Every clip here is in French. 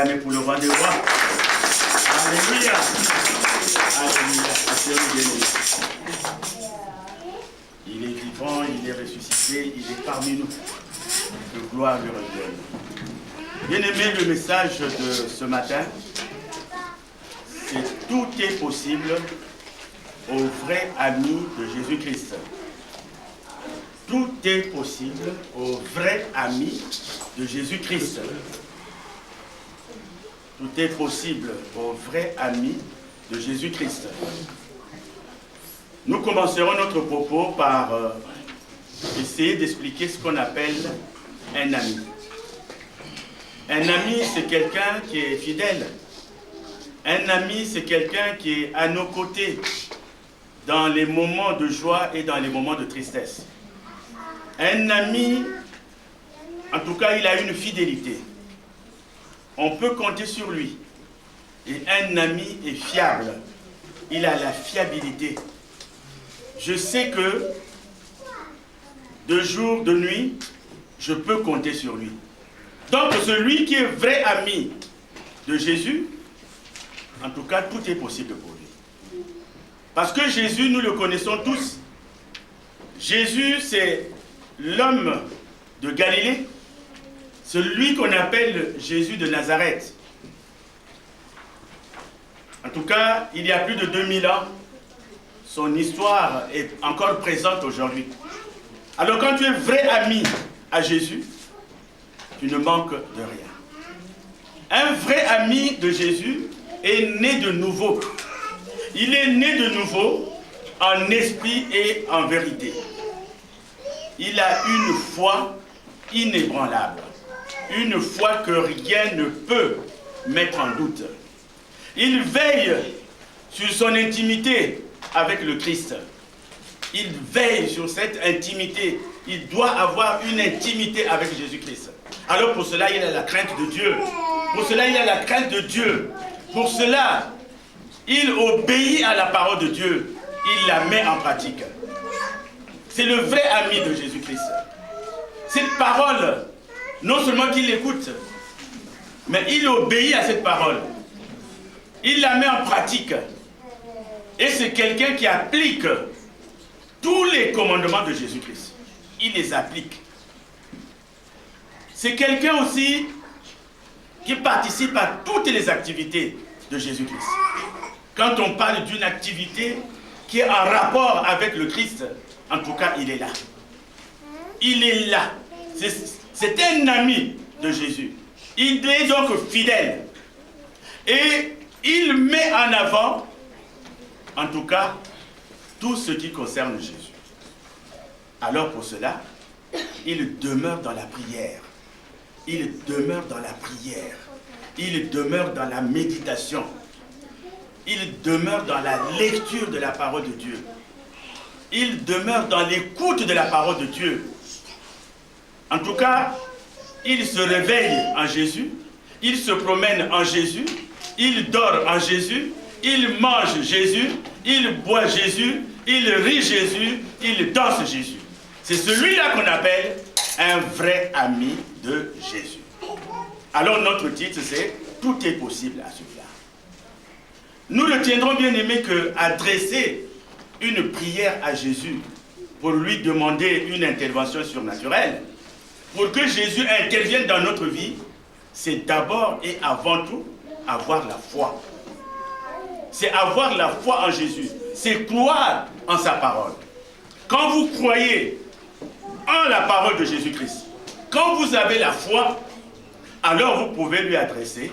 acclamer pour le roi des rois. Alléluia. Alléluia. Il est vivant, il est ressuscité, il est parmi nous. Que gloire lui revienne. Bien-aimé, le message de ce matin, c'est tout est possible aux vrais amis de Jésus-Christ. Tout est possible aux vrais amis de Jésus-Christ. Tout est possible aux vrais amis de Jésus-Christ. Nous commencerons notre propos par essayer d'expliquer ce qu'on appelle un ami. Un ami, c'est quelqu'un qui est fidèle. Un ami, c'est quelqu'un qui est à nos côtés dans les moments de joie et dans les moments de tristesse. Un ami, en tout cas, il a une fidélité. On peut compter sur lui. Et un ami est fiable. Il a la fiabilité. Je sais que de jour, de nuit, je peux compter sur lui. Donc celui qui est vrai ami de Jésus, en tout cas, tout est possible pour lui. Parce que Jésus, nous le connaissons tous. Jésus, c'est l'homme de Galilée, celui qu'on appelle Jésus de Nazareth. En tout cas, il y a plus de 2000 ans, son histoire est encore présente aujourd'hui. Alors quand tu es vrai ami à Jésus, tu ne manques de rien. Un vrai ami de Jésus est né de nouveau. Il est né de nouveau en esprit et en vérité. Il a une foi inébranlable. Une foi que rien ne peut mettre en doute. Il veille sur son intimité avec le Christ. Il veille sur cette intimité. Il doit avoir une intimité avec Jésus-Christ. Alors pour cela, il a la crainte de Dieu. Pour cela, il a la crainte de Dieu. Pour cela, il obéit à la parole de Dieu. Il la met en pratique. C'est le vrai ami de Jésus-Christ. Cette parole, non seulement qu'il l'écoute, mais il obéit à cette parole. Il la met en pratique. Et c'est quelqu'un qui applique tous les commandements de Jésus-Christ. Il les applique. C'est quelqu'un aussi qui participe à toutes les activités de Jésus-Christ. Quand on parle d'une activité qui est en rapport avec le Christ, en tout cas, il est là. Il est là. C'est un ami de Jésus. Il est donc fidèle. Et il met en avant, en tout cas, tout ce qui concerne Jésus. Alors pour cela, il demeure dans la prière. Il demeure dans la prière. Il demeure dans la méditation. Il demeure dans la lecture de la parole de Dieu. Il demeure dans l'écoute de la parole de Dieu. En tout cas, il se réveille en Jésus. Il se promène en Jésus. Il dort en Jésus. Il mange Jésus. Il boit Jésus. Il rit Jésus. Il danse Jésus. C'est celui-là qu'on appelle un vrai ami de Jésus. Alors notre titre c'est « Tout est possible à celui-là ». Nous retiendrons bien aimé que adresser une prière à Jésus pour lui demander une intervention surnaturelle, pour que Jésus intervienne dans notre vie, c'est d'abord et avant tout avoir la foi. C'est avoir la foi en Jésus. C'est croire en sa parole. Quand vous croyez en la parole de Jésus-Christ, quand vous avez la foi, alors vous pouvez lui adresser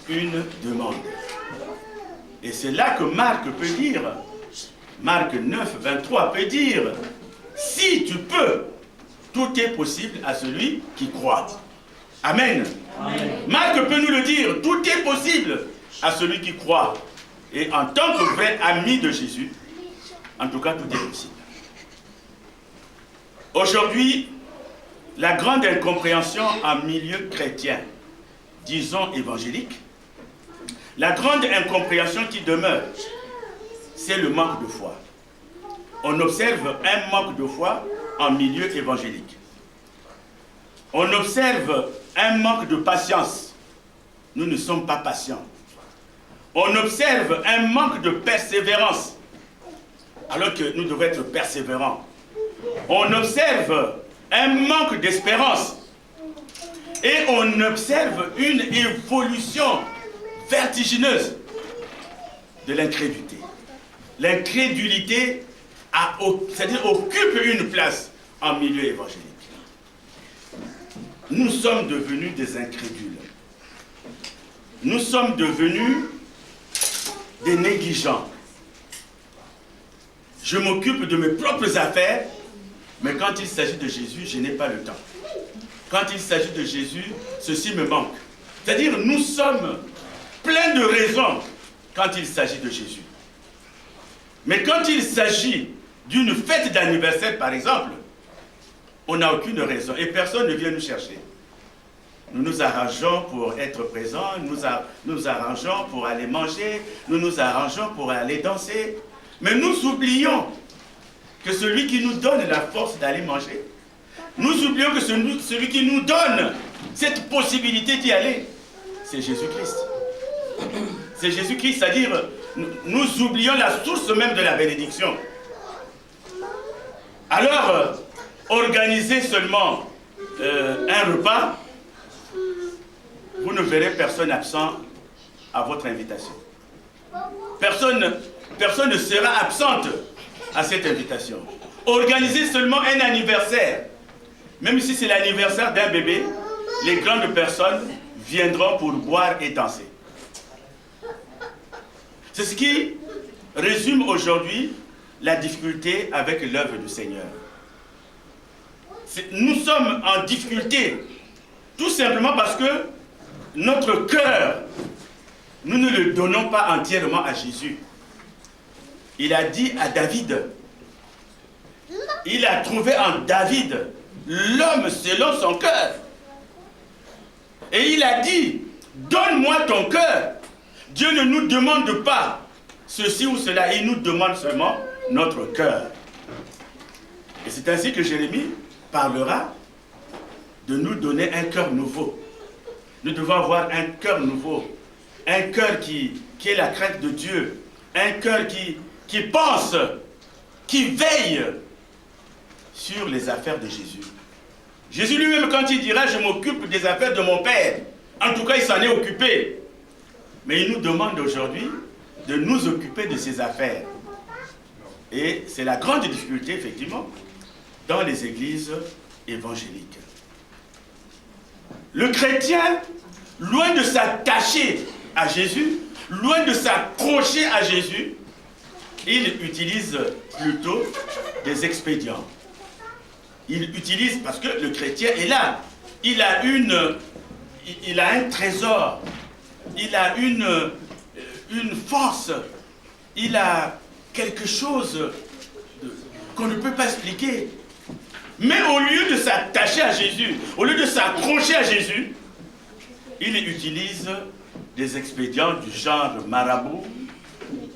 une demande. Et c'est là que Marc peut dire, Marc 9, 23 peut dire, si tu peux, tout est possible à celui qui croit. Amen. Amen. Marc peut nous le dire, tout est possible à celui qui croit. Et en tant que vrai ami de Jésus, en tout cas, tout est possible. Aujourd'hui, la grande incompréhension en milieu chrétien, disons évangélique, la grande incompréhension qui demeure, c'est le manque de foi. On observe un manque de foi en milieu évangélique. On observe un manque de patience nous ne sommes pas patients. On observe un manque de persévérance, alors que nous devons être persévérants. On observe un manque d'espérance et on observe une évolution vertigineuse de l'incrédulité. L'incrédulité c'est-à-dire occupe une place en milieu évangélique. Nous sommes devenus des incrédules. Nous sommes devenus des négligents. Je m'occupe de mes propres affaires, mais quand il s'agit de Jésus, je n'ai pas le temps. Quand il s'agit de Jésus, ceci me manque. C'est-à-dire, nous sommes pleins de raisons quand il s'agit de Jésus. Mais quand il s'agit d'une fête d'anniversaire, par exemple, on n'a aucune raison et personne ne vient nous chercher. Nous nous arrangeons pour être présents, nous arrangeons pour aller manger, nous nous arrangeons pour aller danser. Mais nous oublions que celui qui nous donne la force d'aller manger, nous oublions que celui qui nous donne cette possibilité d'y aller, c'est Jésus-Christ. C'est Jésus-Christ, c'est-à-dire, nous oublions la source même de la bénédiction. Alors, organisez seulement un repas, vous ne verrez personne absent à votre invitation. Personne ne sera absente à cette invitation. Organisez seulement un anniversaire. Même si c'est l'anniversaire d'un bébé, les grandes personnes viendront pour boire et danser. C'est ce qui résume aujourd'hui la difficulté avec l'œuvre du Seigneur. Nous sommes en difficulté tout simplement parce que notre cœur, nous ne le donnons pas entièrement à Jésus. Il a dit à David, il a trouvé en David l'homme selon son cœur. Et il a dit, donne-moi ton cœur. Dieu ne nous demande pas ceci ou cela, il nous demande seulement notre cœur. Et c'est ainsi que Jérémie parlera de nous donner un cœur nouveau. Nous devons avoir un cœur nouveau, un cœur qui est la crainte de Dieu, un cœur qui pense, qui veille sur les affaires de Jésus. Jésus lui-même, quand il dira « je m'occupe des affaires de mon Père », en tout cas il s'en est occupé. Mais il nous demande aujourd'hui de nous occuper de ses affaires. Et c'est la grande difficulté, effectivement, dans les églises évangéliques. Le chrétien, loin de s'attacher à Jésus, loin de s'accrocher à Jésus, il utilise plutôt des expédients. Il utilise, parce que le chrétien est là, il a un trésor, il a une force, il a quelque chose qu'on ne peut pas expliquer. Mais au lieu de s'attacher à Jésus, au lieu de s'accrocher à Jésus, il utilise des expédients du genre marabout.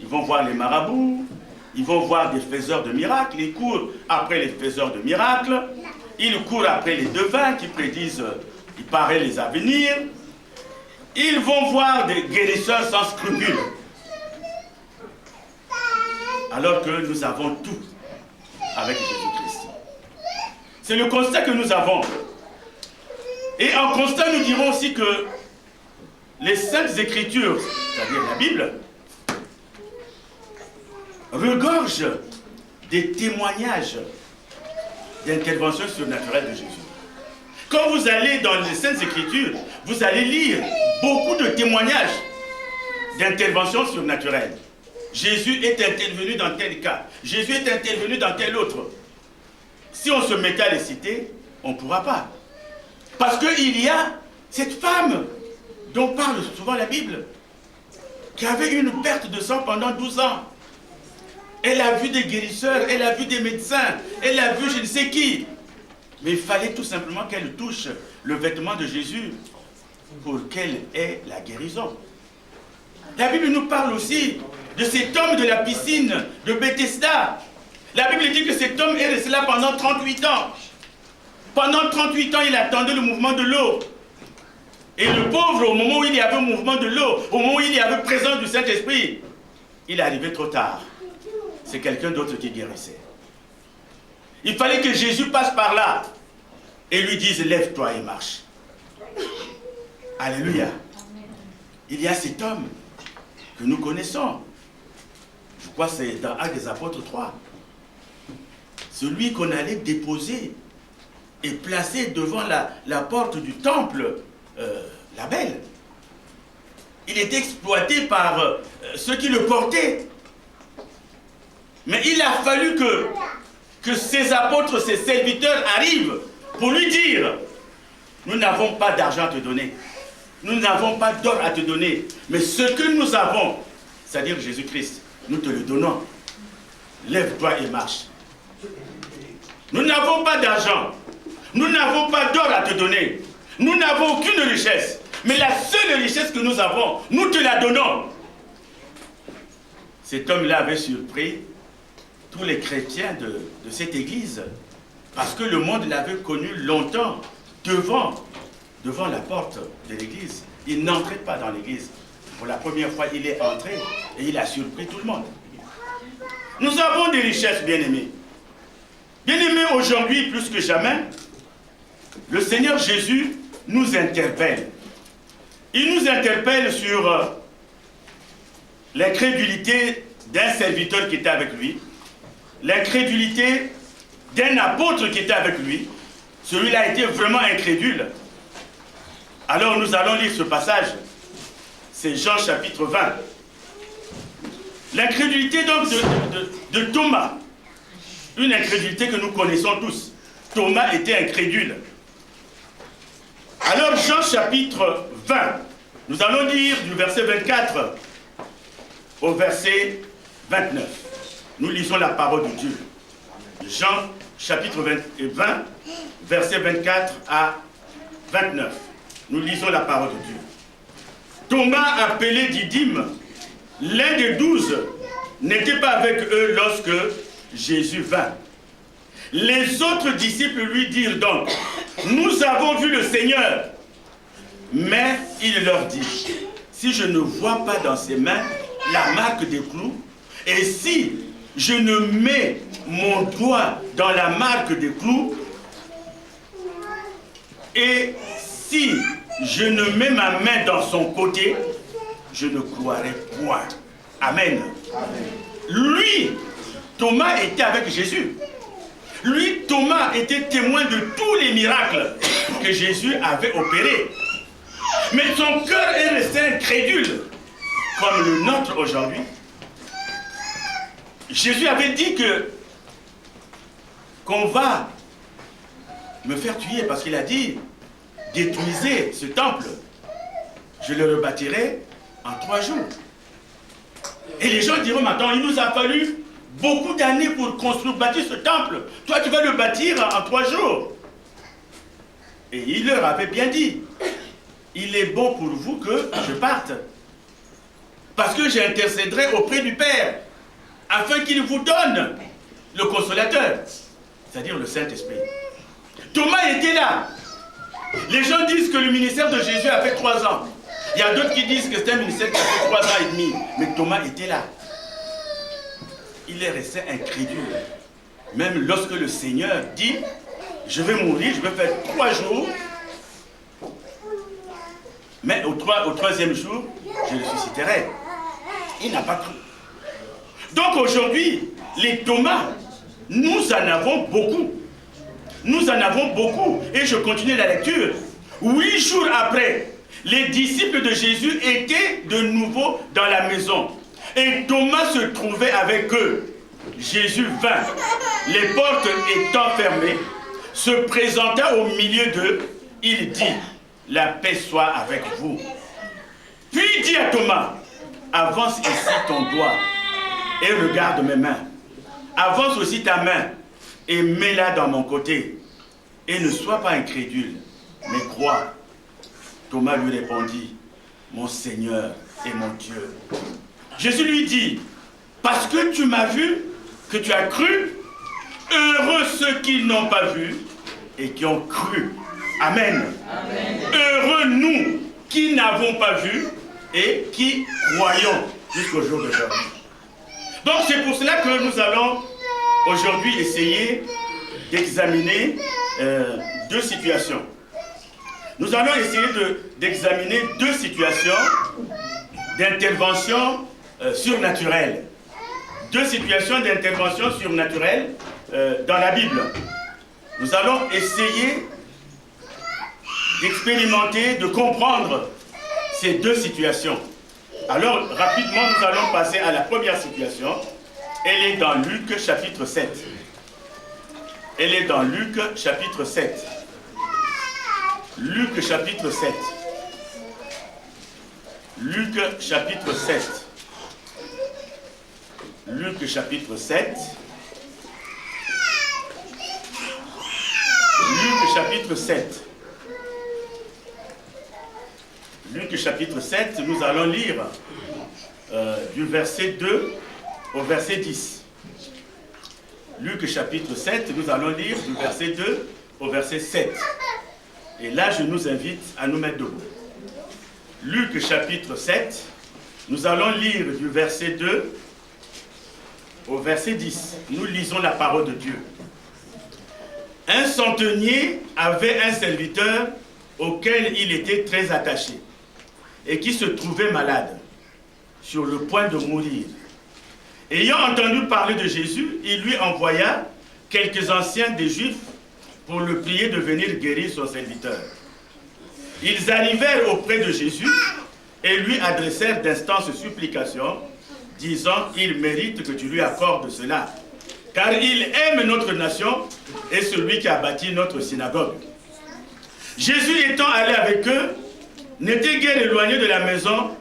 Ils vont voir les marabouts, ils vont voir des faiseurs de miracles, ils courent après les faiseurs de miracles, ils courent après les devins qui prédisent, il paraît, les avenirs. Ils vont voir des guérisseurs sans scrupules. Alors que nous avons tout avec Jésus-Christ. C'est le constat que nous avons. Et en constat, nous dirons aussi que les Saintes Écritures, c'est-à-dire la Bible, regorgent des témoignages d'intervention surnaturelle de Jésus. Quand vous allez dans les Saintes Écritures, vous allez lire beaucoup de témoignages d'intervention surnaturelle. Jésus est intervenu dans tel cas. Jésus est intervenu dans tel autre. Si on se mettait à les citer, on ne pourra pas. Parce qu'il y a cette femme dont parle souvent la Bible, qui avait une perte de sang pendant 12 ans. Elle a vu des guérisseurs, elle a vu des médecins, elle a vu je ne sais qui. Mais il fallait tout simplement qu'elle touche le vêtement de Jésus pour qu'elle ait la guérison. La Bible nous parle aussi de cet homme de la piscine de Bethesda. La Bible dit que cet homme est resté là pendant 38 ans. Pendant 38 ans, il attendait le mouvement de l'eau. Et le pauvre, au moment où il y avait mouvement de l'eau, au moment où il y avait présence du Saint-Esprit, il est arrivé trop tard. C'est quelqu'un d'autre qui guérissait. Il fallait que Jésus passe par là et lui dise, lève-toi et marche. Alléluia. Il y a cet homme que nous connaissons. Je crois que c'est dans Actes des Apôtres 3. Celui qu'on allait déposer et placer devant la porte du temple, la belle. Il était exploité par ceux qui le portaient. Mais il a fallu que ces apôtres, ces serviteurs arrivent pour lui dire, nous n'avons pas d'argent à te donner. Nous n'avons pas d'or à te donner. Mais ce que nous avons, c'est-à-dire Jésus-Christ, nous te le donnons. Lève-toi et marche. Nous n'avons pas d'argent. Nous n'avons pas d'or à te donner. Nous n'avons aucune richesse. Mais la seule richesse que nous avons, nous te la donnons. Cet homme-là avait surpris tous les chrétiens de cette église. Parce que le monde l'avait connu longtemps devant la porte de l'église. Il n'entrait pas dans l'église. Pour la première fois, il est entré et il a surpris tout le monde. Nous avons des richesses, bien-aimés. Bien-aimés, aujourd'hui, plus que jamais, le Seigneur Jésus nous interpelle. Il nous interpelle sur l'incrédulité d'un serviteur qui était avec lui, l'incrédulité d'un apôtre qui était avec lui. Celui-là était vraiment incrédule. Alors nous allons lire ce passage. C'est Jean chapitre 20. L'incrédulité donc de Thomas. Une incrédulité que nous connaissons tous. Thomas était incrédule. Alors Jean chapitre 20. Nous allons lire du verset 24 au verset 29. Nous lisons la parole de Dieu. Jean chapitre 20, verset 24 à 29. Nous lisons la parole de Dieu. Thomas, appelé Didyme, l'un des 12, n'était pas avec eux lorsque Jésus vint. Les autres disciples lui dirent donc, « Nous avons vu le Seigneur. » Mais il leur dit, « Si je ne vois pas dans ses mains la marque des clous, et si je ne mets mon doigt dans la marque des clous, et si je ne mets ma main dans son côté, je ne croirai point. » Amen. Amen. Lui, Thomas était avec Jésus. Lui, Thomas était témoin de tous les miracles que Jésus avait opérés. Mais son cœur est resté incrédule, comme le nôtre aujourd'hui. Jésus avait dit qu'on va me faire tuer, parce qu'il a dit, détruisez ce temple, je le rebâtirai en 3 jours. Et les gens diront, maintenant, il nous a fallu beaucoup d'années pour construire, bâtir ce temple. Toi, tu vas le bâtir en 3 jours. Et il leur avait bien dit, il est bon pour vous que je parte, parce que j'intercéderai auprès du Père, afin qu'il vous donne le consolateur, c'est-à-dire le Saint-Esprit. Thomas était là. Les gens disent que le ministère de Jésus a fait 3 ans. Il y a d'autres qui disent que c'est un ministère qui a fait 3 ans et demi. Mais Thomas était là. Il est resté incrédule. Même lorsque le Seigneur dit, je vais mourir, je vais faire 3 jours. Mais au 3e jour, je le susciterai. Il n'a pas cru. Donc aujourd'hui, les Thomas, nous en avons beaucoup. Nous en avons beaucoup. Et je continue la lecture. 8 jours après, les disciples de Jésus étaient de nouveau dans la maison. Et Thomas se trouvait avec eux. Jésus vint, les portes étant fermées, se présenta au milieu d'eux. Il dit, la paix soit avec vous. Puis il dit à Thomas, avance ici ton doigt et regarde mes mains. Avance aussi ta main et mets-la dans mon côté. Et ne sois pas incrédule, mais crois. Thomas lui répondit, mon Seigneur et mon Dieu. Jésus lui dit, parce que tu m'as vu, que tu as cru, heureux ceux qui n'ont pas vu et qui ont cru. Amen. Amen. Heureux nous qui n'avons pas vu et qui croyons jusqu'au jour d'aujourd'hui. Donc c'est pour cela que nous allons aujourd'hui essayer d'examiner deux situations. Nous allons essayer d'examiner deux situations d'intervention surnaturelle. Deux situations d'intervention surnaturelle dans la Bible. Nous allons essayer d'expérimenter, de comprendre ces deux situations. Alors, rapidement, nous allons passer à la première situation. Elle est dans Luc chapitre 7. Elle est dans Luc chapitre 7. Luc chapitre 7. Luc chapitre 7. Luc chapitre 7. Luc chapitre 7. Luc chapitre 7, nous allons lire du verset 2 au verset 10. Luc chapitre 7, nous allons lire du verset 2 au verset 7. Et là, je nous invite à nous mettre debout. Luc chapitre 7, nous allons lire du verset 2 au verset 10. Nous lisons la parole de Dieu. Un centenier avait un serviteur auquel il était très attaché et qui se trouvait malade, sur le point de mourir. Ayant entendu parler de Jésus, il lui envoya quelques anciens des Juifs pour le prier de venir guérir son serviteur. Ils arrivèrent auprès de Jésus et lui adressèrent d'instances supplications, disant « Il mérite que tu lui accordes cela, car il aime notre nation et celui qui a bâti notre synagogue. » Jésus étant allé avec eux, n'était guère éloigné de la maison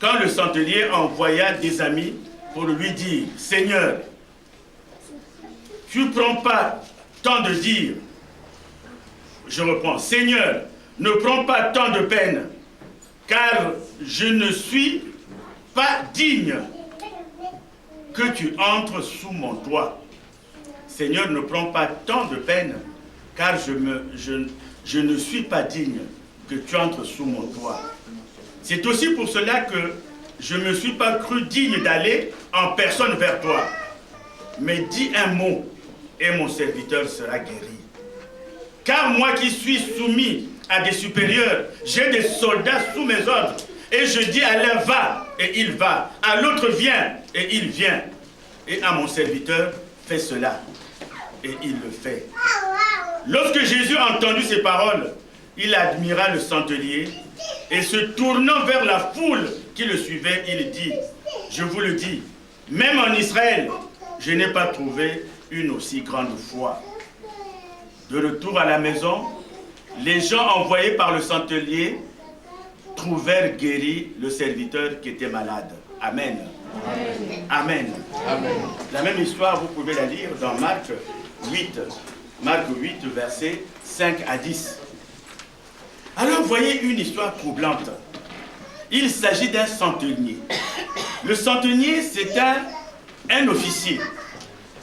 quand le centenier envoya des amis pour lui dire « Seigneur, tu ne prends pas tant de dire, je reprends, Seigneur, ne prends pas tant de peine, car je ne suis pas digne que tu entres sous mon toit. Seigneur, ne prends pas tant de peine, car je ne suis pas digne que tu entres sous mon toit. C'est aussi pour cela que je ne me suis pas cru digne d'aller en personne vers toi. Mais dis un mot et mon serviteur sera guéri. Car moi qui suis soumis à des supérieurs, j'ai des soldats sous mes ordres. Et je dis à l'un va et il va, à l'autre viens et il vient. Et à mon serviteur fais cela et il le fait. Lorsque Jésus a entendu ces paroles, il admira le centenier et se tournant vers la foule qui le suivait, il dit, je vous le dis, même en Israël, je n'ai pas trouvé une aussi grande foi. De retour à la maison, les gens envoyés par le centenier trouvèrent guéri le serviteur qui était malade. Amen. Amen. Amen. Amen. La même histoire, vous pouvez la lire dans Marc 8. Marc 8, versets 5 à 10. Alors, voyez une histoire troublante. Il s'agit d'un centenier. Le centenier, c'est un officier.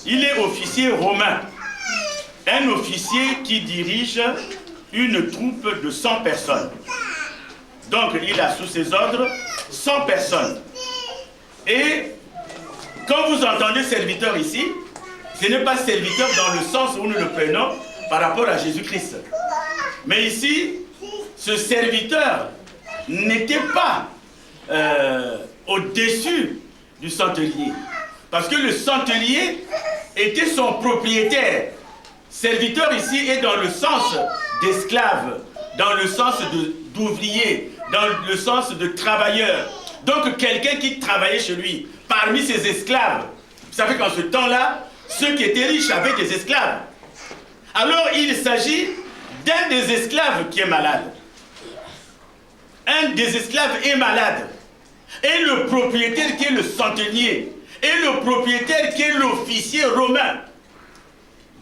Il est officier romain. Un officier qui dirige une troupe de 100 personnes. Donc, il a sous ses ordres 100 personnes. Et quand vous entendez serviteur ici, ce n'est pas serviteur dans le sens où nous le prenons par rapport à Jésus-Christ. Mais ici, ce serviteur n'était pas au-dessus du centenier. Parce que le centenier était son propriétaire. Serviteur ici est dans le sens d'esclave, dans le sens d'ouvrier, dans le sens de travailleur. Donc quelqu'un qui travaillait chez lui, parmi ses esclaves. Vous savez qu'en ce temps-là, ceux qui étaient riches avaient des esclaves. Alors il s'agit d'un des esclaves qui est malade. Un des esclaves est malade. Et le propriétaire qui est le centenier, et le propriétaire qui est l'officier romain,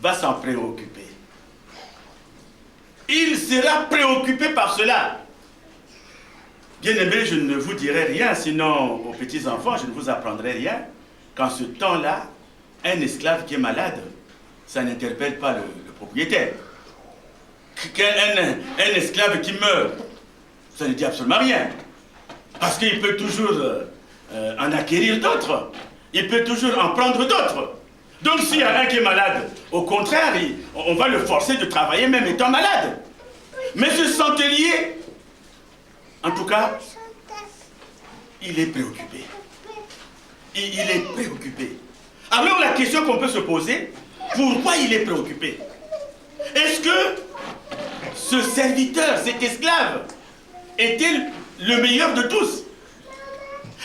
va s'en préoccuper. Il sera préoccupé par cela. Bien-aimés, je ne vous dirai rien, sinon aux petits-enfants, je ne vous apprendrai rien. Qu'en ce temps-là, un esclave qui est malade, ça n'interpelle pas le propriétaire. qu'un esclave qui meurt, ça ne dit absolument rien. Parce qu'il peut toujours en acquérir d'autres. Il peut toujours en prendre d'autres. Donc s'il y a un qui est malade, au contraire, on va le forcer de travailler même étant malade. Mais ce centenier, en tout cas, il est préoccupé. Il est préoccupé. Alors la question qu'on peut se poser, pourquoi il est préoccupé? Est-ce que ce serviteur, cet esclave, était le meilleur de tous?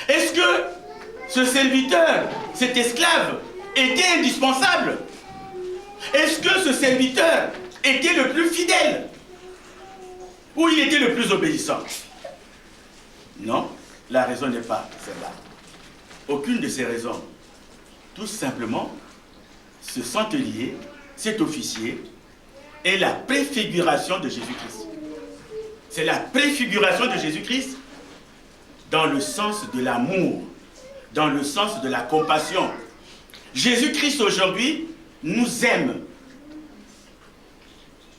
Est-ce que ce serviteur, cet esclave, était indispensable? Est-ce que ce serviteur était le plus fidèle? Ou il était le plus obéissant? Non, la raison n'est pas celle-là. Aucune de ces raisons. Tout simplement, ce centenier, cet officier, est la préfiguration de Jésus-Christ. C'est la préfiguration de Jésus-Christ dans le sens de l'amour, dans le sens de la compassion. Jésus-Christ aujourd'hui nous aime.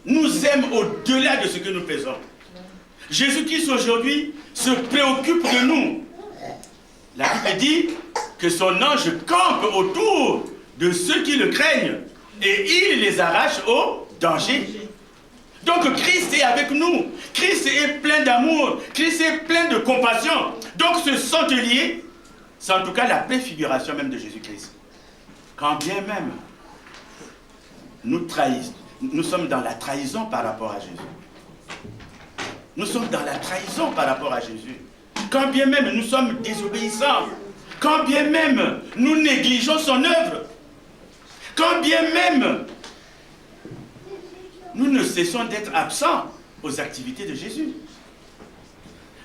Nous aime au-delà de ce que nous faisons. Jésus-Christ aujourd'hui se préoccupe de nous. La Bible dit que son ange campe autour de ceux qui le craignent et il les arrache au danger. Donc Christ est avec nous. Christ est plein d'amour. Christ est plein de compassion. Donc ce centenier, c'est en tout cas la préfiguration même de Jésus-Christ. Quand bien même nous sommes dans la trahison par rapport à Jésus. Nous sommes dans la trahison par rapport à Jésus. Quand bien même nous sommes désobéissants, quand bien même nous négligeons son œuvre, quand bien même nous ne cessons d'être absents aux activités de Jésus.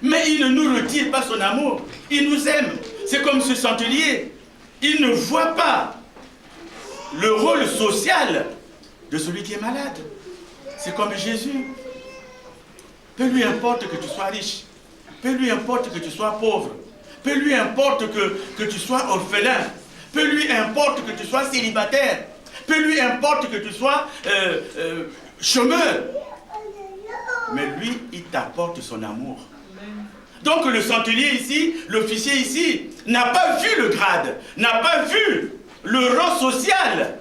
Mais il ne nous retire pas son amour. Il nous aime. C'est comme ce centenier. Il ne voit pas le rôle social de celui qui est malade. C'est comme Jésus. Peu lui importe que tu sois riche. Peu lui importe que tu sois pauvre. Peu lui importe que tu sois orphelin. Peu lui importe que tu sois célibataire. Peu lui importe que tu sois chômeur. Mais lui, il t'apporte son amour. Donc le centenier ici, l'officier ici, n'a pas vu le grade, n'a pas vu le rang social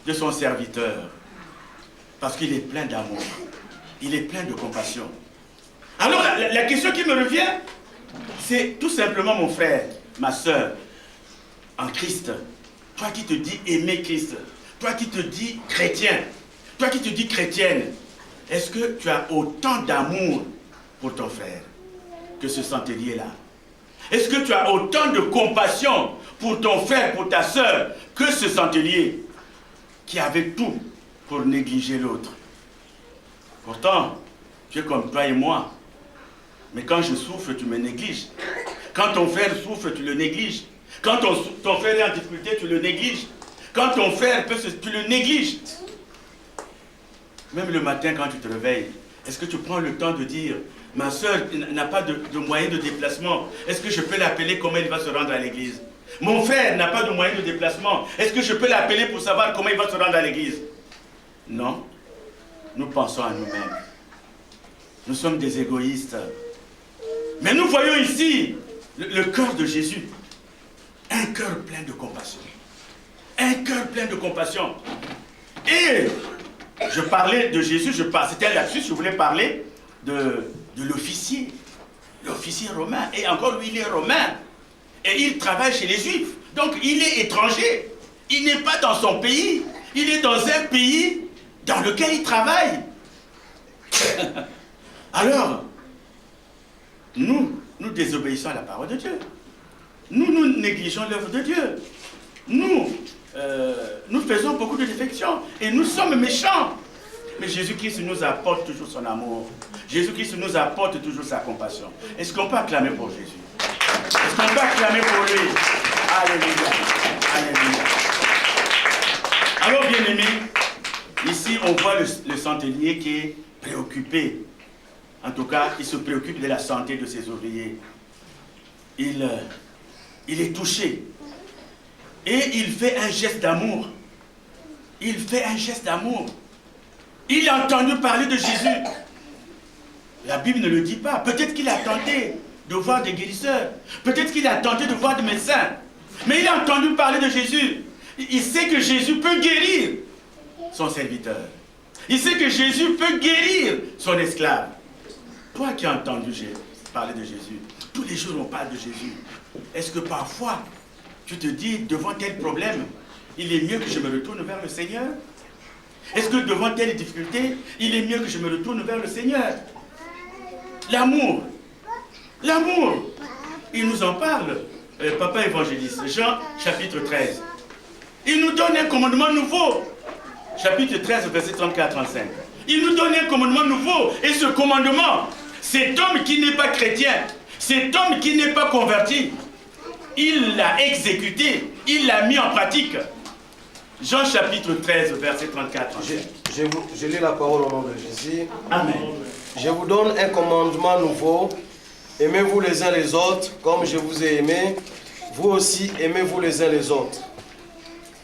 de son serviteur. Parce qu'il est plein d'amour. Il est plein de compassion. Alors la question qui me revient, c'est tout simplement mon frère, ma soeur, en Christ, toi qui te dis aimer Christ, toi qui te dis chrétien, toi qui te dis chrétienne, est-ce que tu as autant d'amour pour ton frère que ce centenier-là? Est-ce que tu as autant de compassion pour ton frère, pour ta soeur, que ce centenier qui avait tout pour négliger l'autre? Pourtant, tu es comme toi et moi. Mais quand je souffre, tu me négliges. Quand ton frère souffre, tu le négliges. Quand ton frère est en difficulté, tu le négliges. Quand ton frère tu le négliges. Même le matin, quand tu te réveilles, est-ce que tu prends le temps de dire, ma soeur n'a pas de moyen de déplacement, est-ce que je peux l'appeler comment il va se rendre à l'église? Mon frère n'a pas de moyen de déplacement, est-ce que je peux l'appeler pour savoir comment il va se rendre à l'église? Non, nous pensons à nous-mêmes. Nous sommes des égoïstes. Mais nous voyons ici le cœur de Jésus. Un cœur plein de compassion. Un cœur plein de compassion. Et je parlais de Jésus, c'était un lapsus, je voulais parler de l'officier. L'officier romain. Et encore lui, il est romain. Et il travaille chez les Juifs. Donc il est étranger. Il n'est pas dans son pays. Il est dans un pays dans lequel il travaille. Alors, nous désobéissons à la parole de Dieu. Nous négligeons l'œuvre de Dieu. Nous faisons beaucoup de défections et nous sommes méchants. Mais Jésus-Christ nous apporte toujours son amour. Jésus-Christ nous apporte toujours sa compassion. Est-ce qu'on peut acclamer pour Jésus? Est-ce qu'on peut acclamer pour lui? Alléluia. Alléluia. Alors, bien-aimés, ici on voit le centenier qui est préoccupé. En tout cas, il se préoccupe de la santé de ses ouvriers. Il est touché. Et il fait un geste d'amour. Il fait un geste d'amour. Il a entendu parler de Jésus. La Bible ne le dit pas. Peut-être qu'il a tenté de voir des guérisseurs. Peut-être qu'il a tenté de voir des médecins. Mais il a entendu parler de Jésus. Il sait que Jésus peut guérir son serviteur. Il sait que Jésus peut guérir son esclave. Toi qui as entendu parler de Jésus, tous les jours on parle de Jésus. Est-ce que parfois, tu te dis, devant tel problème, il est mieux que je me retourne vers le Seigneur? Est-ce que devant telle difficulté, il est mieux que je me retourne vers le Seigneur? L'amour. L'amour. Il nous en parle. Papa évangéliste, Jean chapitre 13. Il nous donne un commandement nouveau. Chapitre 13, verset 34-35. Il nous donne un commandement nouveau. Et ce commandement, cet homme qui n'est pas chrétien, cet homme qui n'est pas converti, il l'a exécuté, il l'a mis en pratique. Jean chapitre 13, verset 34-35. Je lis la parole au nom de Jésus. Amen. Je vous donne un commandement nouveau. Aimez-vous les uns les autres, comme je vous ai aimé. Vous aussi, aimez-vous les uns les autres.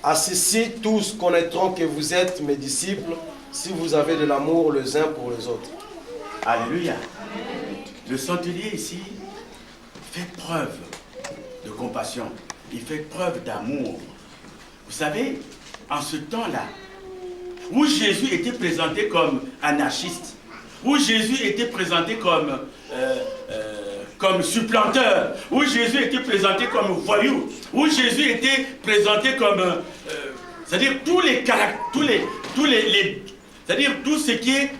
À ceci, tous connaîtront que vous êtes mes disciples, si vous avez de l'amour les uns pour les autres. Alléluia. Le centenier ici fait preuve de compassion. Il fait preuve d'amour. Vous savez, en ce temps-là, où Jésus était présenté comme anarchiste, où Jésus était présenté comme supplanteur, où Jésus était présenté comme voyou, où Jésus était présenté comme, c'est-à-dire tous les caractères, c'est-à-dire tout ce qui est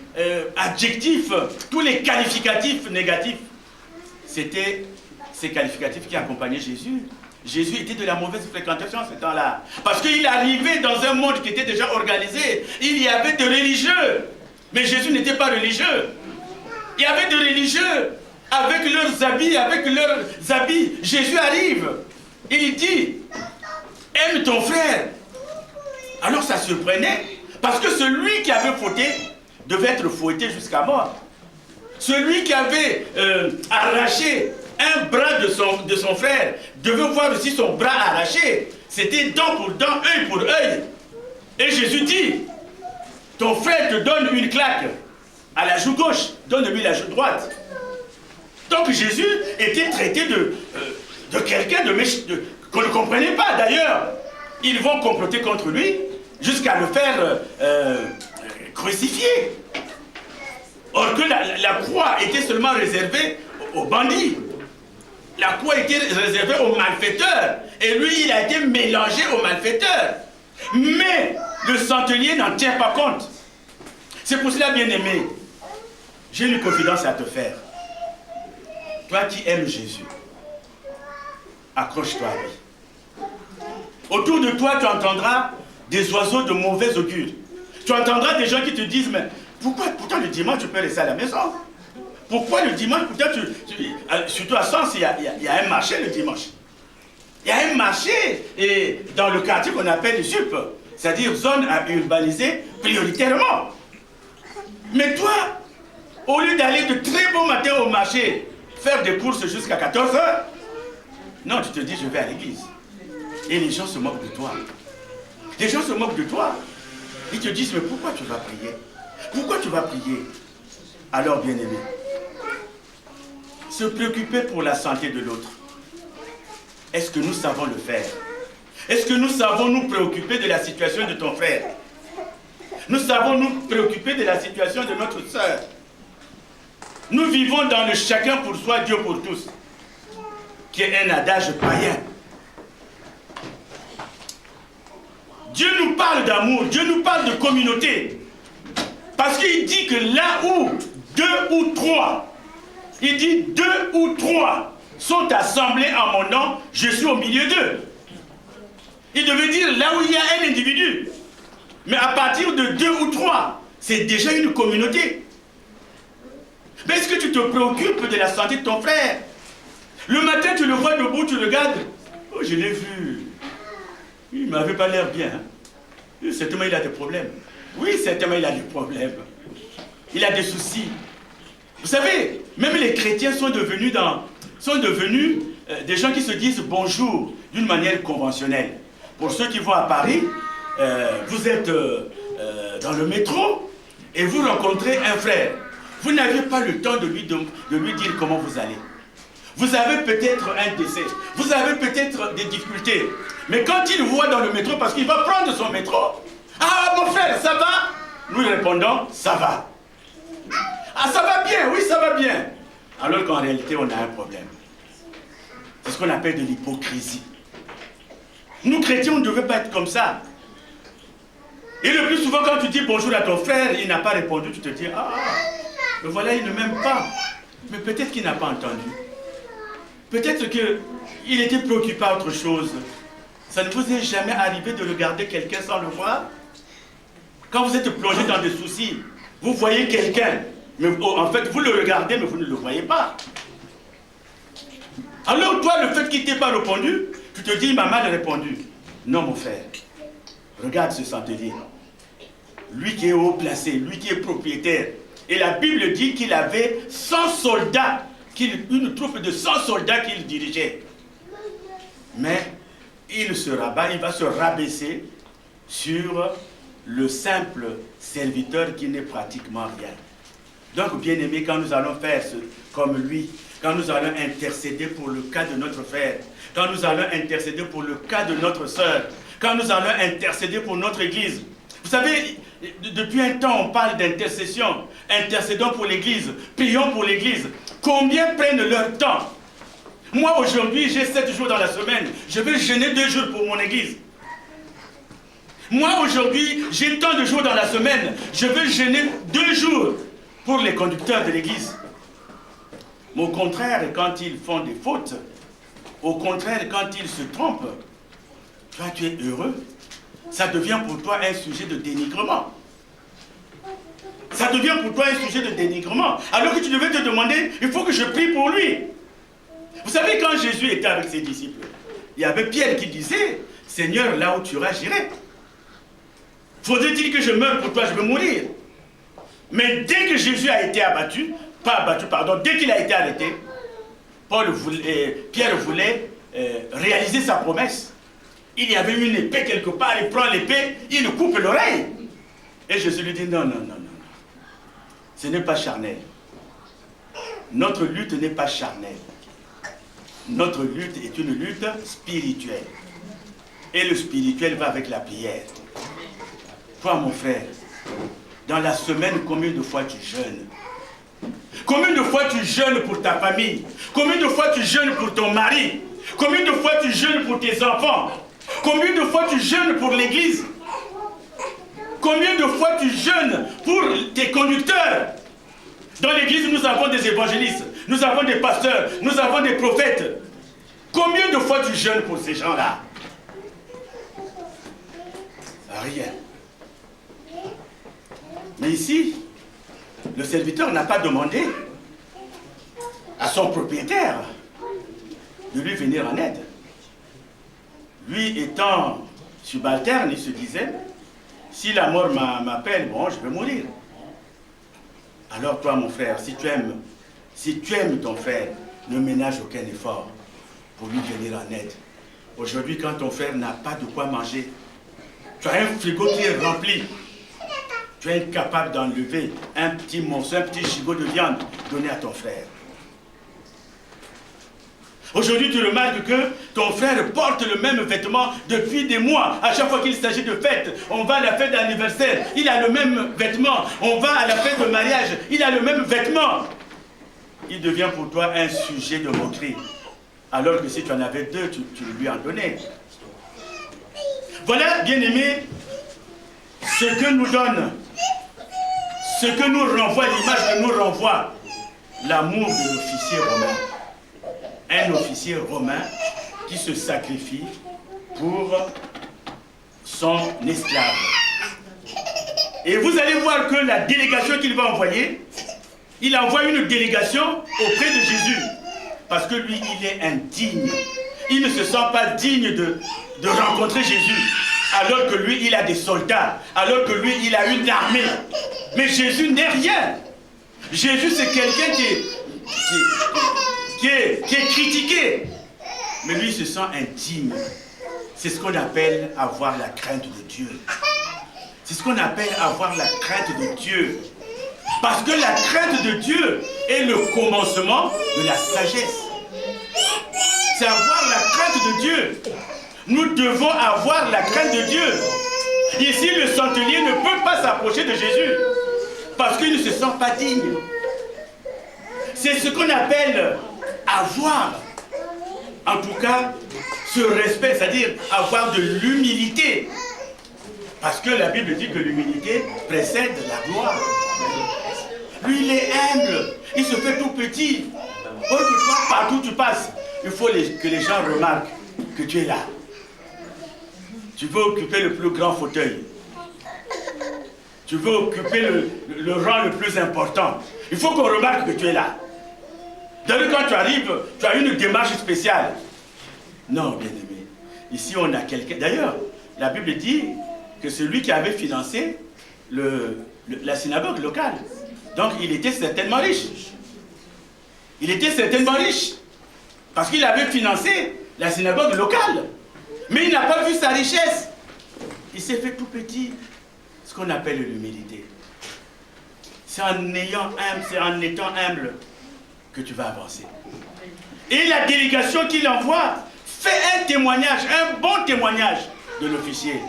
adjectif, tous les qualificatifs négatifs, c'était ces qualificatifs qui accompagnaient Jésus. Jésus était de la mauvaise fréquentation ce temps-là. Parce qu'il arrivait dans un monde qui était déjà organisé. Il y avait des religieux. Mais Jésus n'était pas religieux. Il y avait des religieux avec leurs habits, Jésus arrive. Il dit, aime ton frère. Alors ça surprenait. Parce que celui qui avait fauté devait être fouetté jusqu'à mort. Celui qui avait arraché un bras de son frère devait voir aussi son bras arraché. C'était dent pour dent, œil pour œil. Et Jésus dit, ton frère te donne une claque à la joue gauche, donne-lui la joue droite. Donc Jésus était traité de quelqu'un qu'on ne comprenait pas. D'ailleurs, ils vont comploter contre lui jusqu'à le faire crucifier. Or que la croix était seulement réservée aux bandits. La croix était réservée aux malfaiteurs. Et lui, il a été mélangé aux malfaiteurs. Mais le centenier n'en tient pas compte. C'est pour cela, bien-aimé, j'ai une confidence à te faire. Toi qui aimes Jésus, accroche-toi à lui. Autour de toi, tu entendras des oiseaux de mauvais augure. Tu entendras des gens qui te disent, mais pourtant le dimanche, tu peux rester à la maison? Pourquoi le dimanche, surtout à Sens, il y a un marché le dimanche. Il y a un marché et dans le quartier qu'on appelle ZUP, c'est-à-dire zone à urbaniser prioritairement. Mais toi, au lieu d'aller de très bon matin au marché, faire des courses jusqu'à 14 h, non, tu te dis, je vais à l'église. Et les gens se moquent de toi. Les gens se moquent de toi. Ils te disent, mais pourquoi tu vas prier? Pourquoi tu vas prier? Alors, bien-aimé, se préoccuper pour la santé de l'autre. Est-ce que nous savons le faire? Est-ce que nous savons nous préoccuper de la situation de ton frère? Nous savons nous préoccuper de la situation de notre sœur. Nous vivons dans le chacun pour soi, Dieu pour tous, qui est un adage païen. Dieu nous parle d'amour, Dieu nous parle de communauté. Parce qu'il dit que là où deux ou trois, il dit deux ou trois sont assemblés en mon nom, je suis au milieu d'eux. Il devait dire là où il y a un individu. Mais à partir de deux ou trois, c'est déjà une communauté. Mais est-ce que tu te préoccupes de la santé de ton frère? Le matin, tu le vois debout, tu regardes. Oh, je l'ai vu. Il ne m'avait pas l'air bien. Hein? Certainement, il a des problèmes. Oui, certainement, il a des problèmes. Il a des soucis. Vous savez, même les chrétiens sont devenus des gens qui se disent bonjour d'une manière conventionnelle. Pour ceux qui vont à Paris, vous êtes dans le métro et vous rencontrez un frère, vous n'avez pas le temps de lui dire comment vous allez. Vous avez peut-être un décès, vous avez peut-être des difficultés, mais quand il voit dans le métro, parce qu'il va prendre son métro, « Ah, mon frère, ça va ?» Nous répondons, « Ça va. » « Ah, ça va bien, oui, ça va bien. » Alors qu'en réalité, on a un problème. C'est ce qu'on appelle de l'hypocrisie. Nous, chrétiens, on ne devait pas être comme ça. Et le plus souvent, quand tu dis bonjour à ton frère, il n'a pas répondu, tu te dis, ah, mais voilà, il ne m'aime pas. Mais peut-être qu'il n'a pas entendu. Peut-être qu'il était préoccupé par autre chose. Ça ne vous est jamais arrivé de regarder quelqu'un sans le voir? Quand vous êtes plongé dans des soucis, vous voyez quelqu'un, mais en fait, vous le regardez, mais vous ne le voyez pas. Alors toi, le fait qu'il ne t'ait pas répondu, tu te dis, il m'a mal répondu. Non, mon frère, regarde ce centenier. Lui qui est haut placé, lui qui est propriétaire. Et la Bible dit qu'il avait 100 soldats, une troupe de 100 soldats qu'il dirigeait. Mais il se rabat, il va se rabaisser sur le simple serviteur qui n'est pratiquement rien. Donc, bien aimé, quand nous allons faire comme lui, quand nous allons intercéder pour le cas de notre frère, quand nous allons intercéder pour le cas de notre sœur, quand nous allons intercéder pour notre église. Vous savez, depuis un temps, on parle d'intercession. Intercédons pour l'église, prions pour l'église. Combien prennent leur temps? Moi, aujourd'hui, j'ai 7 jours dans la semaine. Je vais jeûner 2 jours pour mon église. Moi, aujourd'hui, j'ai tant de jours dans la semaine. Je vais jeûner 2 jours pour les conducteurs de l'église. Mais au contraire, quand ils font des fautes, au contraire, quand ils se trompent, toi, tu es heureux. Ça devient pour toi un sujet de dénigrement. Ça devient pour toi un sujet de dénigrement. Alors que tu devais te demander, il faut que je prie pour lui. Vous savez, quand Jésus était avec ses disciples, il y avait Pierre qui disait, Seigneur, là où tu iras, j'irai. Faudrait-il que je meure pour toi, je veux mourir. Mais dès que Jésus a été dès qu'il a été arrêté, Pierre voulait réaliser sa promesse. Il y avait une épée quelque part, il prend l'épée, il lui coupe l'oreille. Et Jésus lui dit, non, non, non, non, non. Ce n'est pas charnel. Notre lutte n'est pas charnelle. Notre lutte est une lutte spirituelle. Et le spirituel va avec la prière. Toi, mon frère, dans la semaine, combien de fois tu jeûnes? Combien de fois tu jeûnes pour ta famille? Combien de fois tu jeûnes pour ton mari? Combien de fois tu jeûnes pour tes enfants? Combien de fois tu jeûnes pour l'église? Combien de fois tu jeûnes pour tes conducteurs? Dans l'église, nous avons des évangélistes, nous avons des pasteurs, nous avons des prophètes. Combien de fois tu jeûnes pour ces gens-là? Rien. Mais ici, le serviteur n'a pas demandé à son propriétaire de lui venir en aide. Lui étant subalterne, il se disait, si la mort m'appelle, bon, je vais mourir. Alors toi, mon frère, si tu aimes ton frère, ne ménage aucun effort pour lui venir en aide. Aujourd'hui, quand ton frère n'a pas de quoi manger, tu as un frigo qui est rempli, tu es incapable d'enlever un petit morceau, un petit gigot de viande donné à ton frère. Aujourd'hui, tu remarques que ton frère porte le même vêtement depuis des mois. À chaque fois qu'il s'agit de fête, on va à la fête d'anniversaire, il a le même vêtement. On va à la fête de mariage, il a le même vêtement. Il devient pour toi un sujet de moquerie. Alors que si tu en avais 2, tu lui en donnais. Voilà, bien-aimés, ce que nous donne, ce que nous renvoie, l'image que nous renvoie, l'amour de l'officier romain. Un officier romain qui se sacrifie pour son esclave. Et vous allez voir que la délégation qu'il va envoyer, il envoie une délégation auprès de Jésus. Parce que lui, il est indigne. Il ne se sent pas digne de rencontrer Jésus. Alors que lui, il a des soldats. Alors que lui, il a une armée. Mais Jésus n'est rien. Jésus, c'est quelqu'un qui est critiqué. Mais lui, il se sent indigne. C'est ce qu'on appelle avoir la crainte de Dieu. C'est ce qu'on appelle avoir la crainte de Dieu. Parce que la crainte de Dieu est le commencement de la sagesse. C'est avoir la crainte de Dieu. Nous devons avoir la crainte de Dieu. Ici, le centenier ne peut pas s'approcher de Jésus parce qu'il ne se sent pas digne. C'est ce qu'on appelle avoir, en tout cas, ce respect, c'est-à-dire avoir de l'humilité. Parce que la Bible dit que l'humilité précède la gloire. Lui, il est humble, il se fait tout petit. Or que toi, partout où tu passes, il faut que les gens remarquent que tu es là. Tu veux occuper le plus grand fauteuil. Tu veux occuper le rang le plus important. Il faut qu'on remarque que tu es là. D'ailleurs, quand tu arrives, tu as une démarche spéciale. Non, bien-aimé. Ici, on a quelqu'un. D'ailleurs, la Bible dit que celui qui avait financé la synagogue locale, donc il était certainement riche. Il était certainement riche. Parce qu'il avait financé la synagogue locale. Mais il n'a pas vu sa richesse. Il s'est fait tout petit. Ce qu'on appelle l'humilité. C'est en étant humble que tu vas avancer. Et la délégation qu'il envoie fait un témoignage, un bon témoignage de l'officier.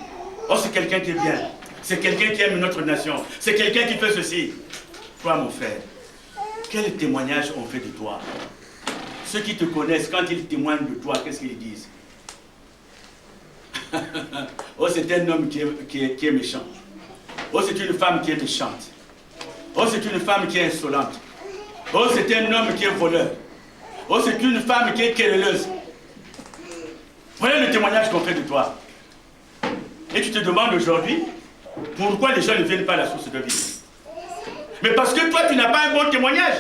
Oh, c'est quelqu'un qui est bien. C'est quelqu'un qui aime notre nation. C'est quelqu'un qui fait ceci. Toi, mon frère, quel témoignage on fait de toi? Ceux qui te connaissent, quand ils témoignent de toi, qu'est-ce qu'ils disent? Oh, c'est un homme qui est méchant. Oh, c'est une femme qui est méchante. Oh, c'est une femme qui est insolente. Oh, c'est un homme qui est voleur. Oh, c'est une femme qui est querelleuse. Voilà le témoignage qu'on fait de toi. Et tu te demandes aujourd'hui, pourquoi les gens ne viennent pas à la source de vie? Mais parce que toi, tu n'as pas un bon témoignage.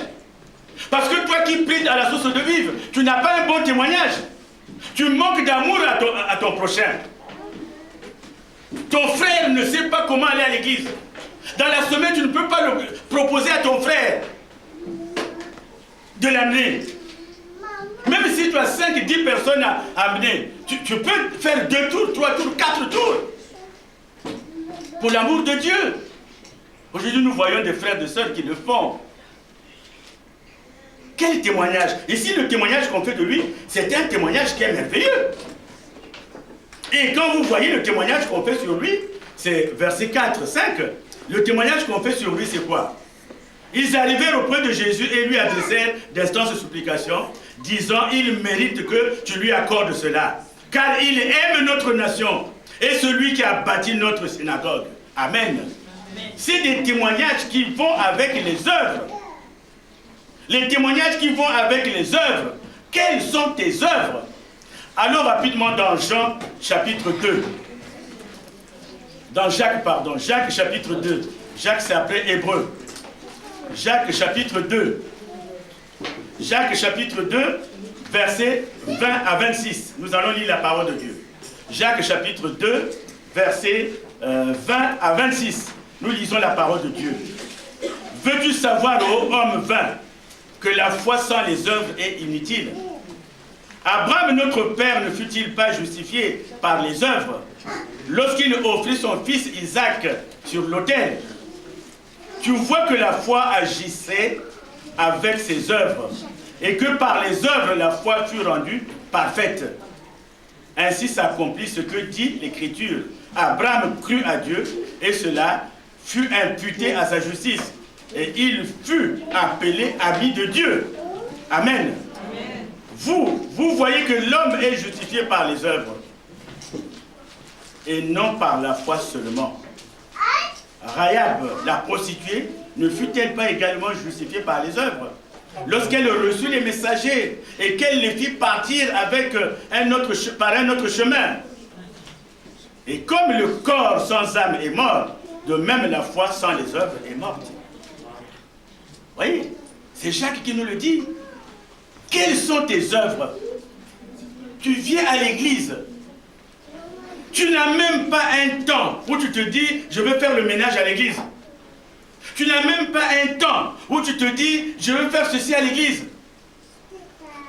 Parce que toi qui pries à la source de vivre, tu n'as pas un bon témoignage. Tu manques d'amour à ton prochain. Ton frère ne sait pas comment aller à l'église. Dans la semaine, tu ne peux pas le proposer à ton frère de l'amener. Même si tu as 5, 10 personnes à amener, tu peux faire 2 tours, 3 tours, 4 tours. Pour l'amour de Dieu. Aujourd'hui, nous voyons des frères et des sœurs qui le font. Quel témoignage! Ici, le témoignage qu'on fait de lui, c'est un témoignage qui est merveilleux. Et quand vous voyez le témoignage qu'on fait sur lui, c'est verset 4, 5. Le témoignage qu'on fait sur lui, c'est quoi? Ils arrivèrent auprès de Jésus et lui adressèrent d'instances de supplication, disant, il mérite que tu lui accordes cela, car il aime notre nation et celui qui a bâti notre synagogue. Amen. C'est des témoignages qui vont avec les œuvres. Les témoignages qui vont avec les œuvres. Quelles sont tes œuvres? Allons rapidement dans Jean chapitre 2. Dans Jacques chapitre 2. Jacques c'est après Hébreu. Jacques chapitre 2. Jacques chapitre 2, versets 20 à 26. Nous allons lire la parole de Dieu. Jacques chapitre 2, versets 20 à 26. Nous lisons la parole de Dieu. Veux-tu savoir, ô homme vain, que la foi sans les œuvres est inutile? Abraham, notre père, ne fut-il pas justifié par les œuvres lorsqu'il offrit son fils Isaac sur l'autel? Tu vois que la foi agissait avec ses œuvres et que par les œuvres la foi fut rendue parfaite. Ainsi s'accomplit ce que dit l'Écriture. Abraham crut à Dieu et cela fut imputé à sa justice. Et il fut appelé ami de Dieu. Amen. Vous voyez que l'homme est justifié par les œuvres et non par la foi seulement. Rahab, la prostituée, ne fut-elle pas également justifiée par les œuvres lorsqu'elle reçut les messagers et qu'elle les fit partir avec par un autre chemin? Et comme le corps sans âme est mort, de même la foi sans les œuvres est morte. Vous voyez, c'est Jacques qui nous le dit. Quelles sont tes œuvres? Tu viens à l'église. Tu n'as même pas un temps où tu te dis, je vais faire le ménage à l'église. Tu n'as même pas un temps où tu te dis, je vais faire ceci à l'église.